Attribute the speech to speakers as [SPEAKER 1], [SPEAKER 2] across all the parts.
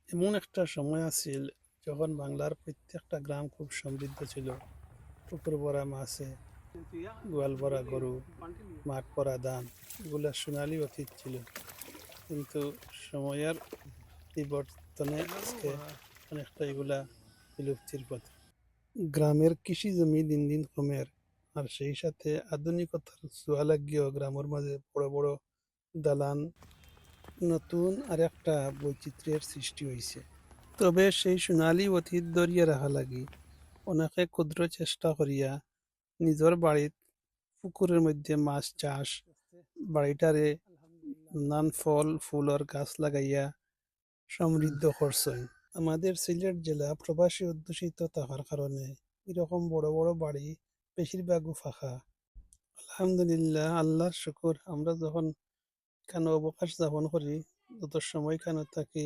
[SPEAKER 1] এমন একটা সময় আছিল যখন বাংলার প্রত্যেকটা গ্রাম খুব সমৃদ্ধ ছিল। পুকুর ভরা মাছে, গোয়াল ভরা গরু, মাঠ ভরা ধান, এগুলা সোনালী অতীত ছিল। কিন্তু সময়ের বিবর্তনে আজকে অনেকটা এগুলা বিলুপ্তির পথে। গ্রামের কৃষি জমি দিন দিন কমের, আর সেই সাথে আধুনিকতার ছোঁয়া লাগিয়েও গ্রামের মাঝে বড় বড় দালান, নতুন আর একটা বৈচিত্র্যের সৃষ্টি হয়েছে। তবে সেই সোনালী অতীত ধরিয়া রাখা লাগি অনেকে ক্ষুদ্র চেষ্টা করিয়া নিজের বাড়িত পুকুরের মধ্যে মাছ চাষ, বাড়িটারে নানান ফল ফুলর গাছ লাগাইয়া সমৃদ্ধ করছেন। আমাদের সিলেট জেলা প্রবাসী অধ্যুষিত থাকার কারণে এরকম বড় বড় বাড়ি বেশিরভাগও ফাঁকা। আলহামদুলিল্লাহ, আল্লাহর শুকুর, আমরা যখন এখানে অবকাশ যাপন করি, যত সময় এখানে থাকি,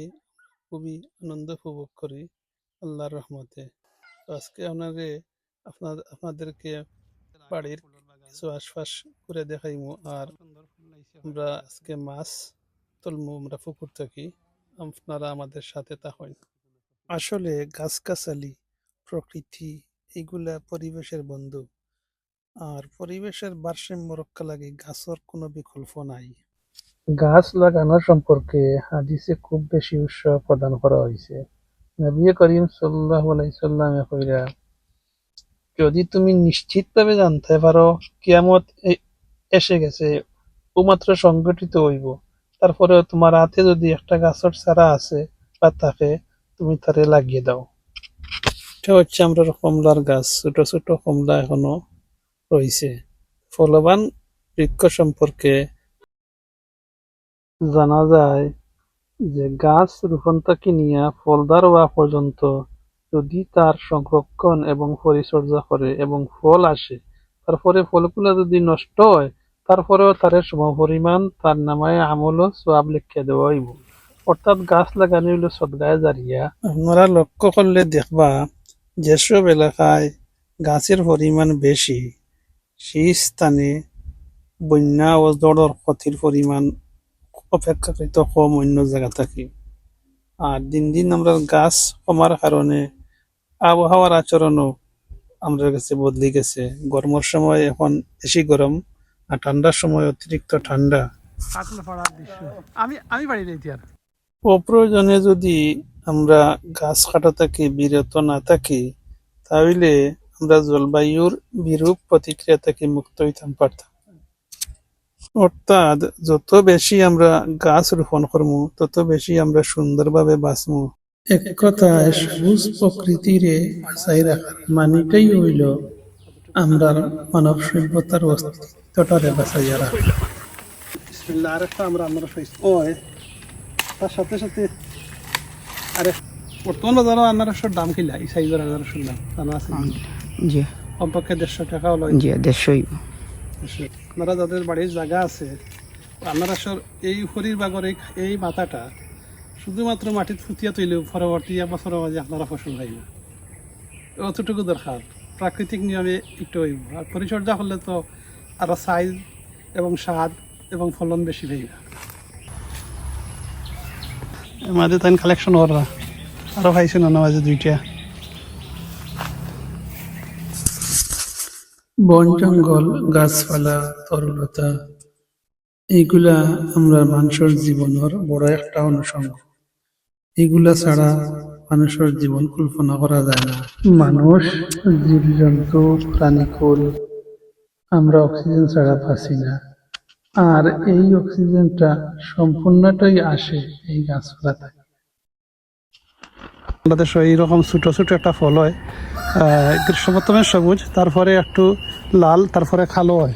[SPEAKER 1] খুবই আনন্দ উপভোগ করি আল্লাহর রহমতে। তো আজকে আপনাদেরকে বাড়ির কিছু আশপাশ ঘুরে দেখাইমু। আর আমরা আজকে মাছ তুলমু, আমরা পুকুর থাকি, আপনারা আমাদের সাথে থাকেন। আসলে গাছগাছালি, প্রকৃতি, এগুলা পরিবেশের বন্ধু। আর পরিবেশের ভারসাম্য রক্ষা লাগে গাছের কোনো বিকল্প নাই। গাছ লাগানো সম্পর্কে হাদিসে খুব বেশি উৎসাহ প্রদান করা হয়েছে। নবী করিম সাল্লাল্লাহু আলাইহি সাল্লামে কইরা, যদি তুমি নিশ্চিতভাবে জানতে পারো কিয়ামত এসে গেছে, মাত্র সংঘটিত হইব, তারপরেও তোমার হাতে যদি একটা গাছের চারা আছে বা থাকে, তুমি তারে লাগিয়ে দাও। এটা হচ্ছে আমরা কমলার গাছ, ছোট ছোট কমলা এখনো রয়েছে। ফলবান বৃক্ষ সম্পর্কে জানা যায় যে গাছ রোপণ থেকে নিয়ে ফলদার হওয়া পর্যন্ত যদি তার সংরক্ষণ এবং পরিচর্যা করে এবং ফল আসে, তারপরে ফলগুলা যদি নষ্ট হয়, তারপরেও তার সমপরিমাণ তার নামায় আমল ও সওয়াব লিখিয়া দেওয়া হইব। অর্থাৎ গাছ লাগানো হইল সদগায়ে জারিয়া। আপনারা লক্ষ্য করলে দেখবা, যেসব এলাকায় গাছের পরিমাণ বেশি, সেই স্থানে বন্যা ও ঝড়ের ক্ষতির পরিমাণ অপেক্ষাকৃত কম অন্য জায়গা থাকি। আর দিন দিন আমরা গাছ কমার কারণে আবহাওয়ার আচরণও আমাদের কাছে বদলে গেছে। গরমের সময় এখন বেশি গরম, আর ঠান্ডার সময় অতিরিক্ত ঠান্ডা। আমি আমি বাড়ি যাইতে আর অপ্রয়োজনে যদি আমরা গাছ কাটা থেকে বিরত না থাকি, তাহলে আমরা জলবায়ুর বিরূপ প্রতিক্রিয়া থেকে মুক্ত হইতে পারতাম। অর্থাৎ যত বেশি আমরা গাছ রোপণ করবো, তত বেশি আমরা সুন্দরভাবে বাঁচবো। এক কথায় সবুজ প্রকৃতিরে বাঁচাই রাখার মানেটাই হইল আমরা মানব সভ্যতার অস্তিত্বটারে বাঁচাইয়া রাখা। আরেকটা আমরা তার সাথে সাথে আরেক বর্তমান বাজারও আনারসের দাম কিলা এই সাইজের আনারসের দাম জানা আছে?
[SPEAKER 2] জি
[SPEAKER 1] কমপক্ষে 150 টাকা হলো।
[SPEAKER 2] জি 150
[SPEAKER 1] আপনারা যাদের বাড়ির জায়গা আছে, আনারসের এই হরির বাগর এই মাথাটা শুধুমাত্র মাটির ফুটিয়া তুইলেও পরবর্তী এক বছরের মাঝে আপনারা ফসল পাইব। অতটুকু দরকার, প্রাকৃতিক নিয়মে একটু হইব। আর পরিচর্যা করলে তো আরো সাইজ এবং স্বাদ এবং ফলন বেশি পাইব। আমাদের তাই কালেকশন করা আরো পাইছে না মাঝে দুইটা। বন জঙ্গল, গাছপালা, তরুলতা, এইগুলা আমরা মানুষের জীবনের বড় একটা অনুষঙ্গ। এগুলা ছাড়া মানুষের জীবন কল্পনা করা যায় না। মানুষ, জীবজন্তু, প্রাণীকুল, আমরা অক্সিজেন ছাড়া বাঁচি না। আর এই অক্সিজেনটা সম্পূর্ণটাই আসে এই গাছপালা থেকে। বাংলাদেশে এইরকম ছোট ছোট একটা ফল হয়, প্রথমে সবুজ, তারপরে একটু লাল, তারপরে কালো হয়।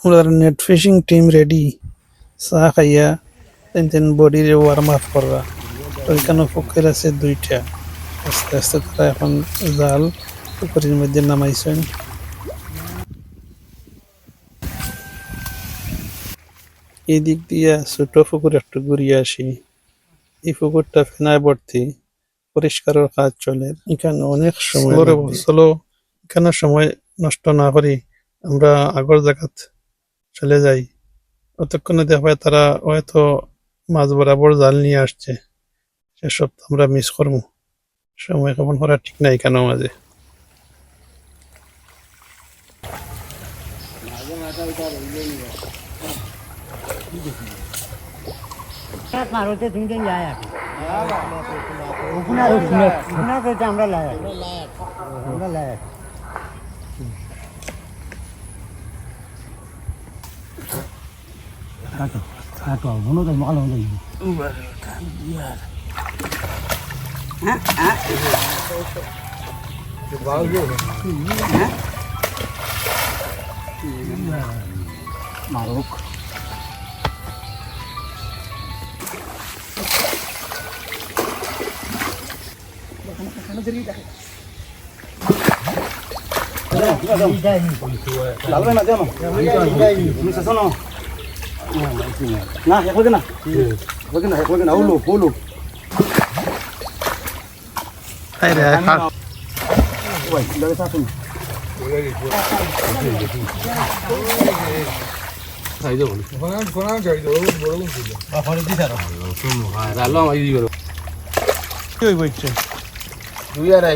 [SPEAKER 1] আমাদের নেট ফিশিং টিম রেডি, চা খাইয়া বডির ওয়ার্ম আপ করা। ওইখানে পুকুর আছে দুইটা, আস্তে আস্তে তারা এখন জাল পুকুরের মধ্যে নামাইছেন। এই দিক দিয়া ছোট পুকুর একটু ঘুরিয়ে আসি। এই পুকুরটা ফেনায় ভর্তি, পরিষ্কারের কাজ চলে। এখানে অনেক সময় চলো, এখানে সময় নষ্ট না করি আমরা আগর জায়গাত চলে যাই। অতক্ষণে দেখবে তারা হয়তো মাছ বরাবর জাল নিয়ে আসছে, সেসব তো আমরা মিস করবো। সময় কেমন করা ঠিক নাই কেন মাঝে।
[SPEAKER 2] মারতে তুমি তো লাই আছি ওখানে আমরা লাই আছি আমরা লাই আছি কাটো কাটো মনে তো ভালো হলো মারুক লাগবে না জানো তুমি শেষ না না এক না এক না হলো হলো
[SPEAKER 1] তাই রে
[SPEAKER 2] ওই লাগে সাথে
[SPEAKER 3] খাইতো বলি কোন খাইতো বড় কোন ছিল
[SPEAKER 2] বাফরে দি দাও
[SPEAKER 3] শুনো হ্যাঁ রালো আমি দিই বড়
[SPEAKER 1] কি হইব ইচ্ছে
[SPEAKER 3] দুই আড়াই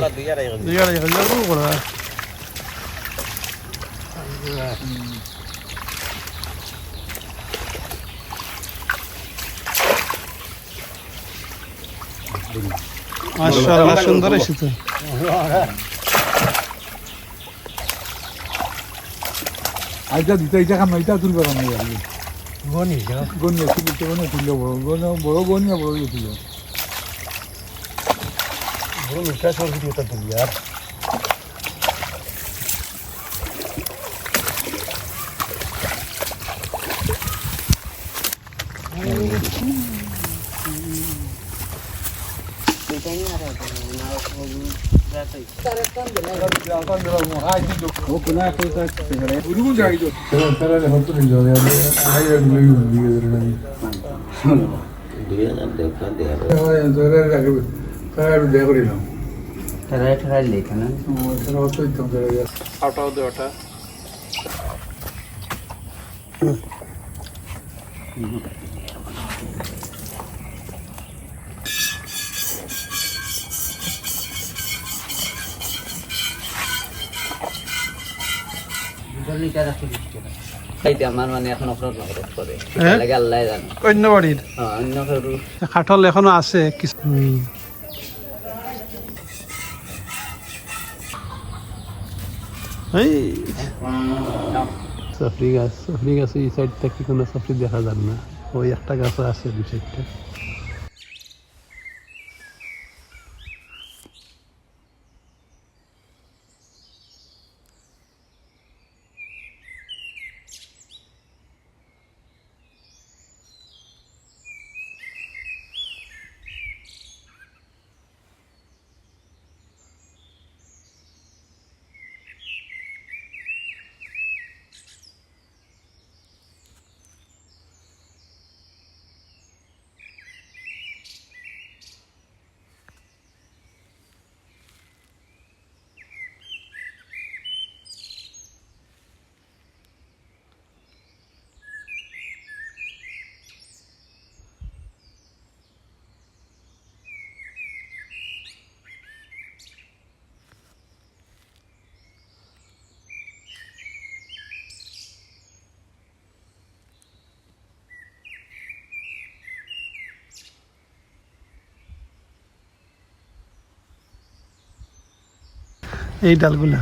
[SPEAKER 1] হাজার করে মাশাআল্লাহ সুন্দর এসেছে।
[SPEAKER 3] আইটা দিতে এটা কাম এটা তুলবে না আমি
[SPEAKER 2] গনি
[SPEAKER 3] গন্যা তুললে বড় গন্যা বড় তুলল
[SPEAKER 2] বড় মিঠা সরবি দিতে তুমি यार
[SPEAKER 3] 우리군 자기도 사람이 헛소리 전에 하이를 누르고 이러더니 사람이 내버리라
[SPEAKER 2] ঠেরাই লেখা না
[SPEAKER 3] 사람 헛소리 있던 사람이
[SPEAKER 1] আটাও দেওয়াটা
[SPEAKER 4] খাইতে আমার মানে এখন অপরাধ নগরত করে
[SPEAKER 1] হ্যাঁ?
[SPEAKER 4] লাগে আল্লাহ জানে
[SPEAKER 1] অন্য বাড়ির
[SPEAKER 4] অন্য কারো
[SPEAKER 1] কাঠল এখনো আছে কিছু এই সাফরি গাছ এই সাইড থেকে কোনো সাফরি দেখা যাবে না, ওই একটা গাছ আছে দুই সাইডটা। এই ডালগুলা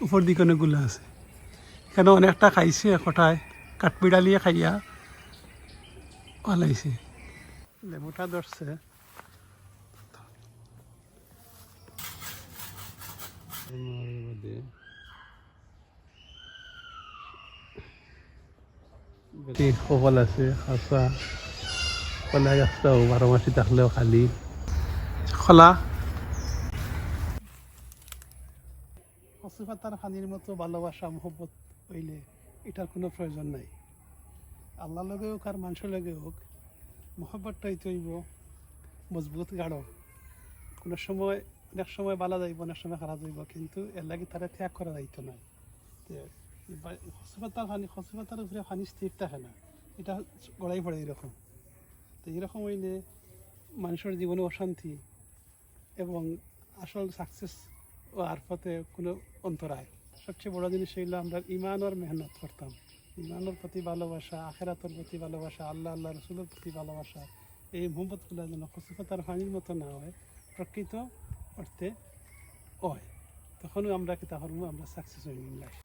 [SPEAKER 1] উপর দিকে অনেকগুলো আছে, এখানে অনেকটা খাইছে কটায় কাঠবিড়ালিয়ে খাইয়া পালাইছে। লেবুটা ধরছে কপাল আছে খাসা কলা গাছটাও 12 মাসি থাকলেও খালি খোলা কচু পাতার পানির মতো ভালোবাসা মহব্বত হইলে এটার কোনো প্রয়োজন নাই। আল্লাহ লগে হোক আর মানুষের লগে হোক মহব্বতটা হইতে হইব মজবুত গাঢ়। কোনো সময় অনেক সময় ভালো যাইব, অনেক সময় খারাপ যাইব, কিন্তু এর লাগে তারা ত্যাগ করা যাইতো না। কচু পাতার উপরে পানি স্থির থাকে না, এটা গড়াই পড়ে এরকম। তো এরকম হইলে মানুষের জীবনে অশান্তি এবং আসল সাকসেস আর পথে কোনো অন্তরায়। সবচেয়ে বড় জিনিস হইল আমরা ইমানের মেহনত করতাম, ইমানের প্রতি ভালোবাসা, আখেরাতের প্রতি ভালোবাসা, আল্লাহ রসুলের প্রতি ভালোবাসা, এই মোহাম্মতগুলো যেন কচু পাতার পানির মতো না হয়, প্রকৃত অর্থে হয়। তখনও আমরা কি তখন আমরা সাকসেস হয়ে লাইফ।